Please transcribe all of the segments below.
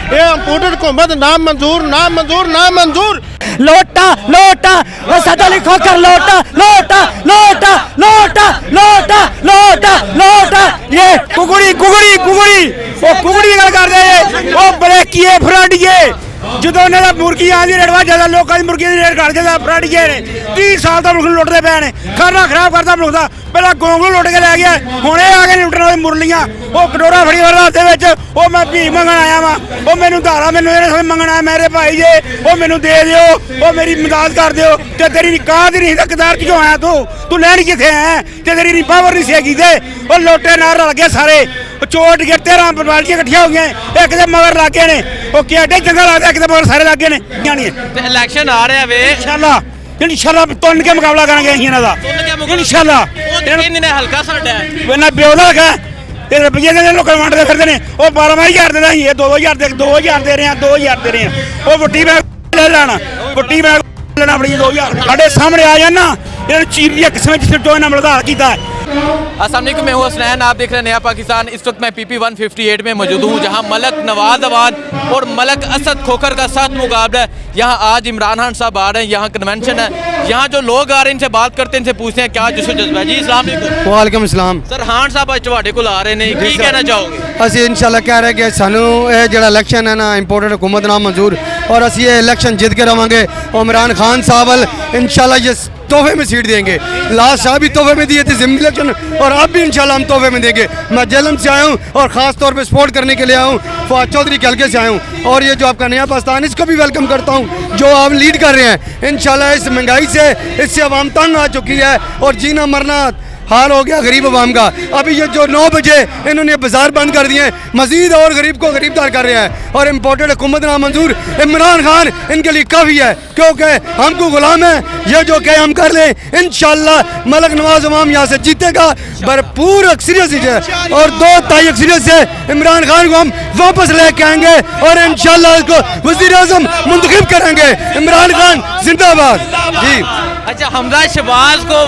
ये इंपोर्टेड हुकूमत नाम मंजूर नाम मंजूर नाम मंजूर। लोटा लोटा सदा लिखो कर लोटा लोटा लोटा लोटा लोटा लोटा लोटा ये कुकड़ी कुकड़ी कुकड़ी वो कुकड़ी गल कर दे वो बरेकीए फराडिए ਜਦੋਂ ਇਹਨਾਂ ਦਾ ਮੁਰਗੀਆਂ ਦੀ ਰੇਟਵਾ ਜ਼ਿਆਦਾ ਲੋਕਾਂ ਦੀ ਮੁਰਗੀਆਂ ਦੀ ਰੇਟ ਘੱਟ ਜਾਂਦਾ ਫਰਾਡੀਏ ਨੇ 30 ਸਾਲ ਦਾ ਮੁਲਕ ਲੁੱਟਦੇ ਪਏ ਨੇ ਖਾਣਾ ਖਰਾਬ ਕਰਦਾ ਮੁਲਕ ਦਾ ਪਹਿਲਾਂ ਗੋਂਗਲੂ ਲੁੱਟ ਕੇ ਲੈ ਗਿਆ ਹੁਣ ਇਹ ਆ ਕੇ ਲੁੱਟਣ ਵਾਲੀ ਮੁਰਲੀਆਂ ਉਹ ਕਟੋਰਾ ਫੜੀ ਵਾਲਾ ਦੇ ਵਿੱਚ ਉਹ ਮੈਂ ਭੀਖ ਮੰਗਣ ਆਇਆ ਵਾਂ ਉਹ ਮੈਨੂੰ ਧਾਰਾ ਮੈਨੂੰ ਇਹਨੇ ਮੰਗਣਾ ਮੇਰੇ ਭਾਈ ਜੇ ਉਹ ਮੈਨੂੰ ਦੇ ਦਿਓ ਉਹ ਮੇਰੀ ਮਦਦ ਕਰ ਦਿਓ ਤੇ ਤੇਰੀ ਨਿਕਾਹ ਦੀ ਨਹੀਂ ਤਕਦਾਰ ਕਿਉਂ ਆਇਆ ਤੂੰ ਲੈਣ ਕਿੱਥੇ ਆਇਆ ਤੇ ਤੇਰੀ ਨਹੀਂ ਪਾਵਰ ਨਹੀਂ ਸੀਗੀ ਤੇ ਉਹ ਲੋਟੇ ਨਾਲ ਰਲ ਗਏ ਸਾਰੇ चोट के 13 बाल्टियां इकट्ठियां हो गई एक दे मगर लागे ने वो केडे चंगा लगदा एक दे मगर सारे लागे ने ते इलेक्शन आ रहा वे इंशाल्लाह तुन के मुकाबला करेंगे इन्हां दा इंशाल्लाह इन्होंने हल्का साडा है ना ब्योला है ते रुपये दे लोकां वंडदे फिरदे ने ओ 12,000 देदा ही 2000 दे 2000 दे रहे हैं 2000 दे रहे हैं ओ वट्टी बैग ले लेना वट्टी बैग लेना अपनी 2000 साडे सामने आ जाना ये चीर दी किस्म जिस तो इन्हां मलदा कीता है। अस्सलाम वालेकुम, मैं हूं हसनैन, आप देख रहे हैं नया पाकिस्तान। इस वक्त मैं PP 158 में मौजूद हूं जहां मलक नवाज अवान और मलक असद खोखर का साथ मुकाबला है। यहां आज इमरान खान साहब आ रहे हैं, यहां कन्वेंशन है, यहां जो लोग आ रहे हैं इनसे बात करते हैं, इनसे पूछते हैं क्या जुस्सो जज्बा है। जी अस्सलाम वालेकुम। वालेकुम अस्सलाम सर खान साहब आज ਤੁਹਾਡੇ ਕੋਲ आ रहे हैं, की कहना चाहोगे? ਅਸੀਂ ਇਨਸ਼ਾਅੱਲਾ ਕਹਿ ਰਹੇ ਕਿ ਸਾਨੂੰ ਇਹ ਜਿਹੜਾ ਇਲੈਕਸ਼ਨ ਹੈ ਨਾ ਇੰਪੋਰਟਡ हुकूमत नाम मंजूर और ਅਸੀਂ ये इलेक्शन जीत के रवांगे और इमरान खान साहब इंशाल्लाह ये तोहफे में सीट देंगे। लास्ट साहब भी तोहफे में दिए थे जिमनी इलेक्शन और अब भी इंशाल्लाह हम तोहफे में देंगे। मैं जेलम से आया हूँ और ख़ास तौर पे सपोर्ट करने के लिए आया हूँ, फवाद चौधरी के हल्के से आया हूँ और ये जो आपका नया पाकिस्तान इसको भी वेलकम करता हूँ जो आप लीड कर रहे हैं। इंशाल्लाह इस महंगाई से इससे आवाम तंग आ चुकी है और जीना मरना हाल हो गया गरीब आवाम का। अभी ये जो 9 बजे इन्होंने बाजार बंद कर दिए मजीद और गरीब को गरीबदार कर रहे हैं और इम्पोर्टेड हुकूमत नामंजूर। इमरान खान इनके लिए काफ़ी है क्योंकि हमको गुलाम है, ये जो कहे हम कर लें। इंशाल्लाह मलक नवाज अवाम यहाँ से जीतेगा भरपूर अक्सरियत से और 2-2.5 अक्सरियत से इमरान खान को हम वापस लेके आएंगे और इंशाल्लाह इसको वज़ीर आज़म मुंतखब करेंगे। इमरान खान जिंदाबाद। जी अच्छा, हमजा शहबाज को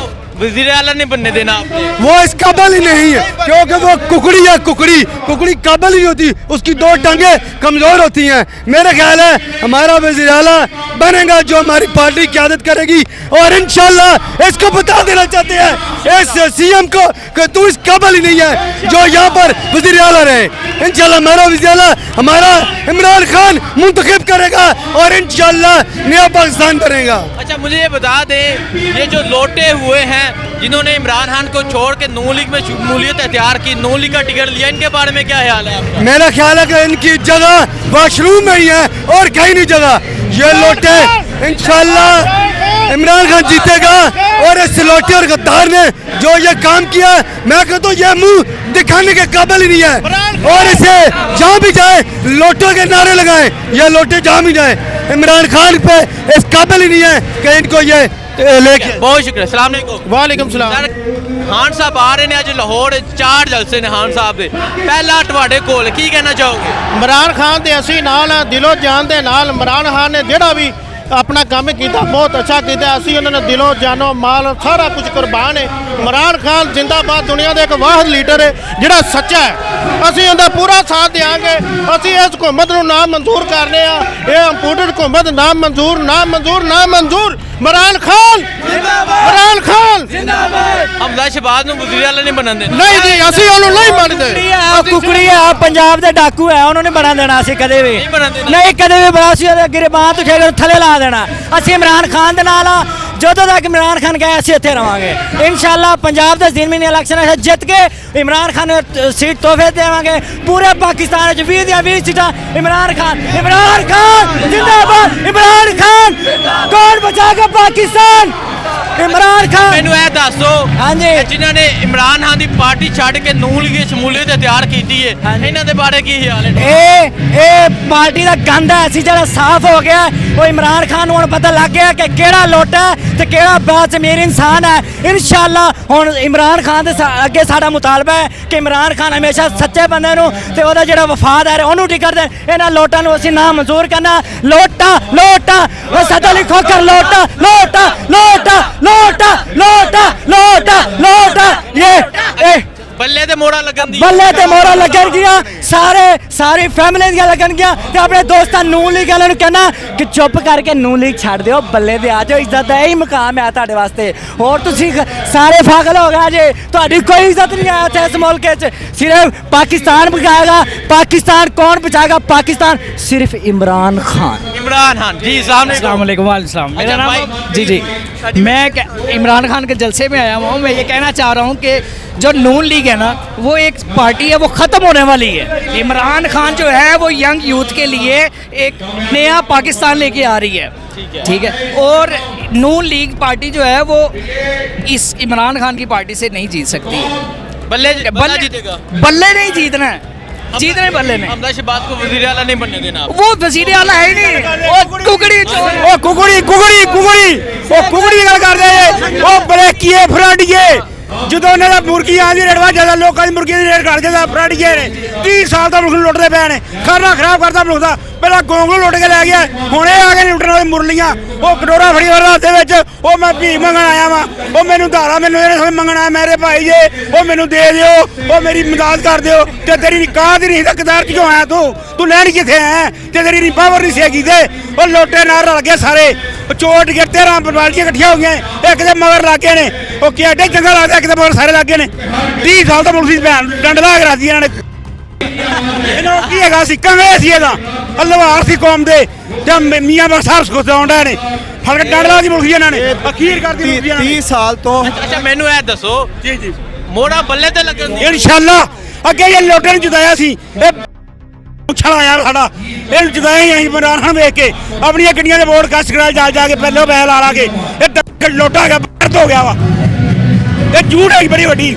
वज़ीर आला नहीं बनने देना आपने? वो इस काबिल ही नहीं है क्योंकि वो कुकड़ी है, कुकड़ी काबिल ही होती, उसकी 2 टांगें कमज़ोर होती हैं। मेरा ख्याल है हमारा वज़ीर आला बनेगा जो हमारी पार्टी क़यादत करेगी और इंशाल्लाह इसको बता देना चाहते हैं इस CM को कि तू इस काबिल ही नहीं है जो यहाँ पर वज़ीर आला रहे। इंशाल्लाह हमारा वज़ीर आला हमारा इमरान खान मुंतखब करेगा और इंशाल्लाह नया पाकिस्तान बनेगा। अच्छा, मुझे ये बता दें ये जो लोटे हुए हैं जिन्होंने इमरान खान को छोड़ के नून लीग में शमूलियत अख्तियार की, नून लीग का टिकट लिया, इनके बारे में क्या ख्याल है आपका? मेरा ख्याल है कि इनकी जगह वॉशरूम में ही है और कहीं नहीं जगह। ये लोटे इंशाल्लाह इमरान खान जीतेगा और इस लोटे और गद्दार ने जो ये काम किया मैं कहता हूँ ये मुंह दिखाने के काबिल ही नहीं है और इसे जहाँ भी जाए लोटों के नारे लगाए, ये लोटे जहाँ भी जाए इमरान खान पे इस काबिल ही नहीं है कि इनको ये लेके। बहुत शुक्रिया। अस्सलाम वालेकुम। वालेकुम सलाम। खान साहब आ रहे हैं अज लाहौर 4 जलसे ने खान साहब दे, पहला ਤੁਹਾਡੇ ਕੋਲ की कहना चाहोगे? इमरान खान दे असी नाल दिलो जान दे नाल इमरान खान ने जेड़ा भी अपना काम किया बहुत अच्छा किया, असी उन्होंने दिलों जानो माल सारा कुछ कुर्बान है। इमरान खान जिंदाबाद, दुनिया का एक वाहिद लीडर है जिहड़ा सच्चा है, असी उनका पूरा साथ देंगे। असी इस हुकूमत को नाम मंजूर करने ये इंपोर्टेड हुकूमत नाम मंजूर नाम मंजूर नाम मंजूर। इमरान खान इमरान खान हमजा शहबाज ਨੂੰ वज़ीर आला नहीं बनन देना? नहीं जी, असी उन्होंने नहीं मानते। कुकड़ी है पंजाब के डाकू है, उन्होंने बना देना असी कदे भी नहीं, कदे भी बड़ा गिरबान तो खेल थले ला देना। असी इमरान खान दे नाल ਜਦੋਂ तक इमरान खान गए ਅਸੀਂ ਇੱਥੇ ਰਵਾਂਗੇ इंशाल्लाह। पंजाब के ज़िमनी इलेक्शन जित के इमरान खान सीट तोहफे देवांगे। पूरे पाकिस्तान 20 ਦੀਆਂ 20 सीटां इमरान खान जिंदाबाद। इमरान खान कौन बचाएगा पाकिस्तान? इमरान खान। मैनू ਇਹ ਦੱਸੋ हाँ जी जिन्हों ने इमरान खान की पार्टी छड़ के नून लीग शमूलियत तैयार की है, इन्हों के बारे की ख्याल है? ये पार्टी का गंद है असी जरा साफ हो गया वो इमरान खान हुण पता लग गया कि केड़ा लोटा है ते केड़ा बेज़मीर इंसान है। इंशाल्लाह हुण इमरान खान दे अगे साडा मुतालबा है कि इमरान खान हमेशा सच्चे बंदे नूं ते ओहदा जेड़ा वफादार है ओनू टिकट दे। इन्हां लोटां नूं असीं ना मंजूर करना। लोटा लोटा सदा लिखो कर लोटा लोटा लोटा लोटा लोटा लोटा लोटा ये ਬੱਲੇ ਤੇ ਮੋੜਾ ਲੱਗਣ ਦੀ ਬੱਲੇ ਤੇ ਮੋਹਰਾਂ ਲੱਗਣਗੀਆਂ ਸਾਰੀ ਫੈਮਿਲੀ ਦੀਆਂ ਲੱਗਣਗੀਆਂ ਤੇ ਆਪਣੇ ਦੋਸਤਾਂ ਨੂਨ ਲੀਗ ਵਾਲਿਆਂ ਨੂੰ ਕਹਿਣਾ ਕਿ ਚੁੱਪ ਕਰਕੇ ਨੂਨ ਲੀਗ ਛੱਡ ਦਿਓ ਬੱਲੇ ਤੇ ਆ ਜਾਓ ਇੱਜ਼ਤ ਦਾ ਇਹੀ ਮੁਕਾਮ ਹੈ ਤੁਹਾਡੇ ਵਾਸਤੇ ਹੋਰ ਤੁਸੀਂ ਸਾਰੇ ਪਾਗਲ ਹੋ ਗਏ ਜੇ ਤੁਹਾਡੀ ਕੋਈ ਇੱਜ਼ਤ ਨਹੀਂ ਹੈ ਇੱਥੇ ਇਸ ਮੁਲਕ 'ਚ ਸਿਰਫ ਪਾਕਿस्तान बचाएगा पाकिस्तान कौन बचाएगा पाकिस्तान सिर्फ इमरान खान जी सामने अस्सलामुअलैकुम वालेकुम मेरा अच्छा नाम भाई- जी इमरान खान के जलसे में आया हुआ हूँ मैं ये कहना चाह रहा हूँ कि जो नून लीग है ना वो एक पार्टी है वो ख़त्म होने वाली है इमरान खान जो है वो यंग यूथ के लिए एक नया पाकिस्तान लेके आ रही है ठीक है और नून लीग पार्टी जो है वो इस इमरान खान की पार्टी से नहीं जीत सकती बल्ले बल्ला जीतेगा बल्ले नहीं जीतना है जीतने बल्ले ने हमदा शहबाज को वजीर आला नहीं बनने देना आप। वो वजीर आला है ही नहीं वो कुकड़ी ਉਹ ਕੁਕੜੀ ਦੀ ਗੱਲ ਕਰਦੇ ਜੇ ਉਹ ਬਲੇਕੀਏ ਫਰਾਡੀਏ ਜਦੋਂ ਉਹਨਾਂ ਦਾ ਮੁਰਗੀਆਂ ਦੀ ਰੇਟ ਵਾ ਜ਼ਿਆਦਾ ਲੋਕਾਂ ਦੀ ਮੁਰਗੀਆਂ ਦੀ ਰੇਟ ਘੱਟ ਜਾਂਦਾ ਫਰਾਡੀਏ ਨੇ 30 ਸਾਲ ਤੋਂ ਮੁਲਕ ਨੂੰ ਲੁੱਟਦੇ ਪਏ ਨੇ ਖਾਣਾ ਖਰਾਬ ਕਰਦਾ ਮੁਲਕ ਦਾ ਪਹਿਲਾਂ ਗੋਂਗਲੂ ਲੁੱਟ ਕੇ ਲੈ ਗਿਆ ਹੁਣ ਇਹ ਆ ਕੇ ਲੁੱਟਣ ਵਾਲੇ ਮੁਰਲੀਆਂ ਉਹ ਕਟੋਰਾ ਫੜੀ ਵਾਲਾ ਦੇ ਵਿੱਚ ਉਹ ਮੈਂ ਭੀ ਮੰਗਣ ਆਇਆ ਵਾਂ ਉਹ ਮੈਨੂੰ ਧਾਰਾ ਮੈਨੂੰ ਇਹਨੇ ਸਮਝ ਮੰਗਣਾ ਮੇਰੇ ਭਾਈ ਜੇ ਉਹ ਮੈਨੂੰ ਦੇ ਦਿਓ ਉਹ ਮੇਰੀ ਮਦਦ ਕਰ ਦਿਓ ਤੇ ਤੇਰੀ ਨਿਕਾਹ ਦੀ ਨਹੀਂ ਹੱਕਦਾਰ ਕਿਉਂ ਆਇਆ ਤੂੰ ਲੈਣ ਕਿੱਥੇ ਆਇਆ ਤੇ ਤੇਰੀ ਨਹੀਂ ਪਾਵਰ ਨਹੀਂ ਸੀਗੀ ਤੇ ਉਹ ਲੋਟੇ ਨਾਲ ਰਲ ਗਏ ਸਾਰੇ ਉਹ ਚੋਟ ਕੇ 13 ਬਾਲਟੀਆਂ ਇਕੱਠੀਆਂ ਹੋ ਗਈਆਂ ਇੱਕ ਦੇ ਮਗਰ ਲੱਗੇ ਨੇ ਉਹ ਕੀ ਐਡੇ ਚੰਗਾ ਲੱਗਦਾ ਇੱਕ ਦੇ ਮਗਰ ਸਾਰੇ ਲੱਗੇ ਨੇ 30 ਸਾਲ ਤੋਂ ਮੁਲਕ ਦੀ ਭੈਣ ਡੰਡ ਲਾ ਕੇ ਰਾਜੀ ਇਹਨਾਂ ਨੇ ਇਹਨਾਂ ਨੂੰ ਕੀ ਹੈਗਾ ਸੀ ਕੰਗੇ ਸੀ ਇਹਦਾ ਹਲਵਾਰ ਸੀ ਕੌਮ ਦੇ ਜਾਂ ਮੀਆਂ ਬਖਸ਼ਾਰ ਸੁਖਾਉਂਦਾ ਨੇ ਫੜ ਕੇ ਡੰਡ ਲਾ ਦੀ ਮੁਲਕ ਇਹਨਾਂ ਨੇ ਅਖੀਰ ਕਰਦੀ ਮੁਲਕ ਇਹਨਾਂ ਨੇ 30 ਸਾਲ ਤੋਂ ਅੱਛਾ ਮੈਨੂੰ ਇਹ ਦੱਸੋ ਜੀ ਮੋੜਾ ਬੱਲੇ ਤੇ ਲੱਗਣ ਦੀ ਇਨਸ਼ਾਅੱਲਾ ਅੱਗੇ ਇਹ ਲੋਟੇ ਨੂੰ ਜਿਤਾਇਆ ਸੀ ਇਹ ਪੁੱਛਣ ਆਇਆ ਸਾਡਾ ਇਹਨੂੰ ਜਿਤਾਇਆ ਹੀ ਅਸੀਂ ਇਮਰਾਨ ਖਾਨ ਵੇਖ ਕੇ ਆਪਣੀਆਂ ਗੱਡੀਆਂ ਦੇ ਵੋਟ ਕਾਸਟ ਕਰਾ ਜਾ ਕੇ ਪਹਿਲੋਂ ਬਹਿ ਲਾ ਕੇ ਇਹ ਲੋਟਾ ਗਿਆ ਬਰਦ ਹੋ ਗਿਆ ਵਾ ਇਹ ਝੂਠ ਹੈ ਬੜੀ ਵੱਡੀ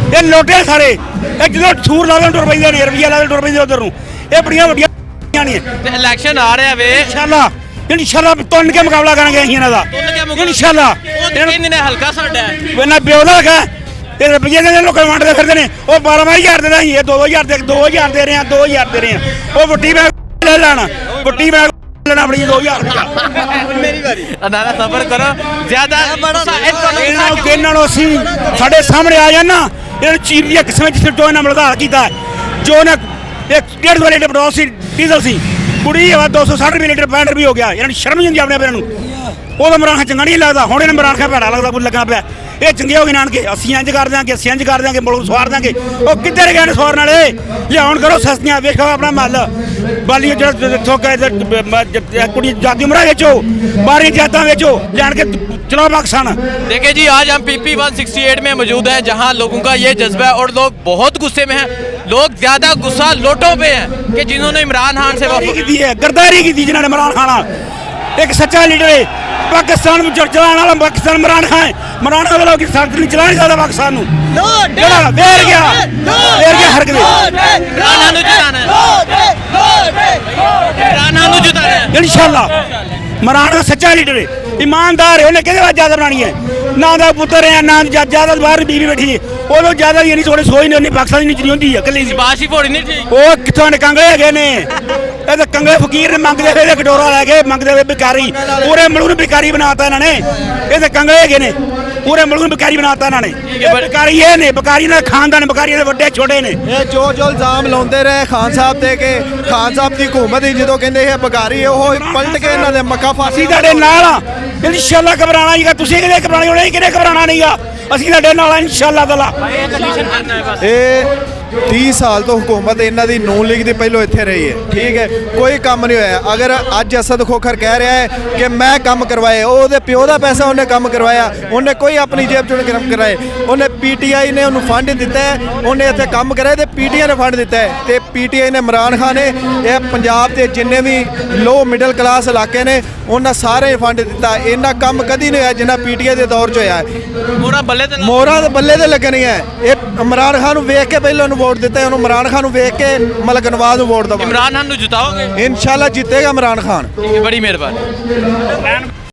ਇਹ ਲੋਟੇ ਸਾਰੇ ਇਹ ਜਦੋਂ ਸੂਰ ਲਾਵੇ ਟੁਰ ਪੈਂਦੇ ਨੇ ਰੁਪਈਆ ਲਾਵੇ ਟੁਰ ਪੈਂਦੇ ਉਧਰ ਨੂੰ ਇਹ ਬੜੀਆਂ ਵੱਡੀਆਂ ਨੇ ਤੇ ਇਲੈਕਸ਼ਨ ਆ ਰਿਹਾ ਵੇ ਇਨਸ਼ਾਅੱਲਾ ਤੁੰਨ ਕੇ ਮੁਕਾਬਲਾ ਕਰਾਂਗੇ ਅਸੀਂ ਇਹਨਾਂ ਦਾ ਇਨਸ਼ਾਅੱਲਾ ਉਹ ਕਹਿੰਦੇ ਨੇ ਹਲਕਾ ਸਾਡਾ ਹੈ ਇਹਨਾਂ ਪਿਓ ਦਾ ਹੈਗਾ ਇਹ ਰੁਪਈਏ ਦੇ ਲੋਕਾਂ ਨੂੰ ਵੰਡਦੇ ਫਿਰਦੇ ਨੇ ਉਹ 12,000 ਦੇ ਅਸੀਂ ਇਹ 2,000 ਦੇ 2,000 ਦੇ ਰਹੇ ਆ 2,000 ਦੇ ਰਹੇ ਆ ਉਹ ਵੱਡੀ ਬੈਗ ਲੈ ਲੈਣਾ ਵੱਡੀ ਬੈਗ ਲੈਣਾ ਆਪਣੀ 2,000 ਮੇਰੀ ਵਾਰੀ ਨਾਨਾ ਸਬਰ ਕਰੋ ਜ਼ਿਆਦਾ ਇਹਨਾਂ ਨੂੰ ਅਸੀਂ ਸਾਡੇ ਸਾਹਮਣੇ ਆ ਜਾਣਾ ਇਹਨਾਂ ਚੀਰ ਦੀਆਂ ਕਿਸਮਾਂ ਜਿਸ ਜੋ ਇਹਨਾਂ ਮਲਦਾਰ ਕੀਤਾ ਜੋ ਨਾ 1.5 ਵਾਲੇ ਪੈਟਰੋਲ ਸੀ ਡੀਜ਼ਲ ਸੀ ਕੁੜੀ ਵਾ 260 ਰੁਪਏ ਲੀਟਰ 65 ਰੁਪਏ ਹੋ ਗਿਆ ਇਹਨਾਂ ਨੂੰ ਸ਼ਰਮ ਨਹੀਂ ਆਉਂਦੀ ਆਪਣੇ ਨੂੰ ਉਹਦਾ ਇਮਰਾਨ ਖਾਨ ਚੰਗਾ ਨਹੀਂ ਲੱਗਦਾ ਹੁਣ ਇਹਨਾਂ ਇਮਰਾਨ ਖਾਨ ਭੈੜਾ ਲੱਗਦਾ ਕੋਈ ਲੱਗਾ ਪਿਆ ਇਹ ਚੰਗੇ ਹੋ ਗਏ ਨਾਨਕੇ ਅਸੀਂ ਇੰਜ ਕਰ ਦਿਆਂਗੇ ਅਸੀਂ ਇੰਜ ਕਰ ਦਿਆਂਗੇ ਮੁਲਕ ਸਵਾਰ ਦਿਆਂਗੇ ਉਹ ਕਿੱਧਰ ਗਏ ਨੇ ਸਵਾਰਨ ਵਾਲੇ ਲਿਆਉਣ ਕਰੋ ਸਸਤੀਆਂ ਵੇਖੋ ਆਪਣਾ ਮੱਲ ਬਾਲੀ ਜਿਹੜਾ ਥੋਕ ਕੁੜੀ ਜਾਤੀ ਉਮਰਾਂ ਵੇਚੋ ਬਾਰੀ ਜਾਤਾਂ ਵੇਚੋ ਲੈਣ ਕੇ चलो पाकिस्तान। देखिए जी आज हम PP 168 में मौजूद हैं जहां लोगों का ये जज्बा है और लोग बहुत गुस्से में हैं। लोग ज्यादा गुस्सा लोटों पे हैं कि जिन्होंने इमरान खान से गद्दारी की थी जिन्होंने इमरान खान एक सच्चा लीडर है पाकिस्तान में चलाने वाला पाकिस्तान इमरान खान वाला नहीं चला नहीं सकता पाकिस्तान इंशाल्लाह इमरान खान सच्चा लीडर है ईमानदार है उन्हें कहते ज्यादा बनानी है ना दा पुत्र है ना ज्यादा बाहर बीवी बैठी है वो ज्यादा ये नहीं थोड़े सोई नहीं पाकिस्तान की नीची होती है कली बाशी फोड़ी नहीं ठीक वो कितों ने कंगले है ने ਇਹ ਕੰਗੇ ਫਕੀਰ ਨੇ ਮੰਗਦੇ ਹੋਏ ਕਟੋਰਾ ਲੈ ਕੇ ਮੰਗਦੇ ਹੋਏ ਬਿਕਾਰੀ ਪੂਰੇ ਮੁਲਕ ਨੂੰ ਬਿਕਾਰੀ ਬਣਾਤਾ ਇਹਨਾਂ ਨੇ ਇਹ ਤਾਂ ਕੰਗੇ ਹੈਗੇ ਨੇ ਪੂਰੇ ਮੁਲਕ ਨੂੰ ਬਿਕਾਰੀ ਬਣਾਤਾ ਇਹਨਾਂ ਨੇ ਬਿਕਾਰੀ ਇਹ ਨੇ ਬਿਕਾਰੀ ਨਾਲ ਖਾਨਦਾਨ ਬਿਕਾਰੀਆਂ ਦੇ ਵੱਡੇ ਛੋਟੇ ਨੇ ਇਹ ਜੋ ਇਲਜ਼ਾਮ ਲਾਉਂਦੇ ਰਹੇ ਖਾਨ ਸਾਹਿਬ ਤੇ ਕਿ ਖਾਨ ਸਾਹਿਬ ਦੀ ਹਕੂਮਤ ਹੀ ਜਦੋਂ ਕਹਿੰਦੇ ਇਹ ਬਿਕਾਰੀ ਉਹ ਪਲਟ ਕੇ ਇਹਨਾਂ ਦੇ ਮੱਕਾ ਫਾਸੀ ਅਸੀਂ ਤੁਹਾਡੇ ਨਾਲ ਆ ਇਨਸ਼ਾਅੱਲਾ ਘਬਰਾਣਾ ਨਹੀਂਗਾ ਤੁਸੀਂ ਕਿਹਨੇ ਘਬਰਾਣੀ ਹੋਣੀ ਕਿਹਨੇ ਘਬਰਾਣਾ ਨਹੀਂਗਾ ਅਸੀਂ ਤੁਹਾਡੇ ਨਾਲ ਆ ਇਨਸ਼ਾਅੱਲਾ ਤਾਲਾ ਇਹ 30 ਸਾਲ ਤੋਂ ਹਕੂਮਤ ਇਹਨਾਂ ਦੀ ਨੂਨ ਲੀਗ ਦੀ ਪਹਿਲੋਂ ਇੱਥੇ ਰਹੀ ਹੈ ਠੀਕ ਹੈ ਕੋਈ ਕੰਮ ਨਹੀਂ ਹੋਇਆ ਅਗਰ ਅੱਜ ਅਸਦ ਖੋਖਰ ਕਹਿ ਰਿਹਾ ਹੈ ਕਿ ਮੈਂ ਕੰਮ ਕਰਵਾਏ ਉਹਦੇ ਪਿਓ ਦਾ ਪੈਸਾ ਉਹਨੇ ਕੰਮ ਕਰਵਾਇਆ ਉਹਨੇ ਕੋਈ ਆਪਣੀ ਜੇਬ ਚੋਂ ਕੰਮ ਕਰਾਏ ਉਹਨੇ ਪੀਟੀਆਈ ਨੇ ਉਹਨੂੰ ਫੰਡ ਦਿੱਤਾ ਉਹਨੇ ਇੱਥੇ ਕੰਮ ਕਰਾਇਆ ਤੇ ਪੀਟੀਆਈ ਨੇ ਫੰਡ ਦਿੱਤਾ ਤੇ ਪੀਟੀਆਈ ਨੇ ਇਮਰਾਨ ਖਾਨ ਨੇ ਇਹ ਪੰਜਾਬ ਦੇ ਜਿੰਨੇ ਵੀ ਲੋ ਮਿਡਲ ਕਲਾਸ ਇਲਾਕੇ ਨੇ ਉਹਨਾਂ ਸਾਰੇ ਫੰਡ ਦਿੱਤਾ ਇਹਨਾਂ ਕੰਮ ਕਦੀ ਨਹੀਂ ਹੋਇਆ ਜਿੰਨਾ ਪੀਟੀਆਈ ਦੇ ਦੌਰ 'ਚ ਹੋਇਆ ਮੋਹਰਾਂ ਦੇ ਬੱਲੇ ਤੇ ਲੱਗਣੀ ਹੈ ਇਹ ਇਮਰਾਨ ਖਾਨ ਨੂੰ ਵੇਖ ਕੇ ਪਹਿਲਾਂ ਵੋਟ ਦਿੱਤਾ ਉਹਨੂੰ ਇਮਰਾਨ ਖਾਨ ਨੂੰ ਵੇਖ ਕੇ ਮਲਕ ਨਵਾਜ਼ ਨੂੰ ਵੋਟ ਦਵਾਂਗੇ इमरान खान ਨੂੰ ਜਿਤਾਓਗੇ इंशाल्लाह जीतेगा इमरान खान बड़ी मेहरबानी।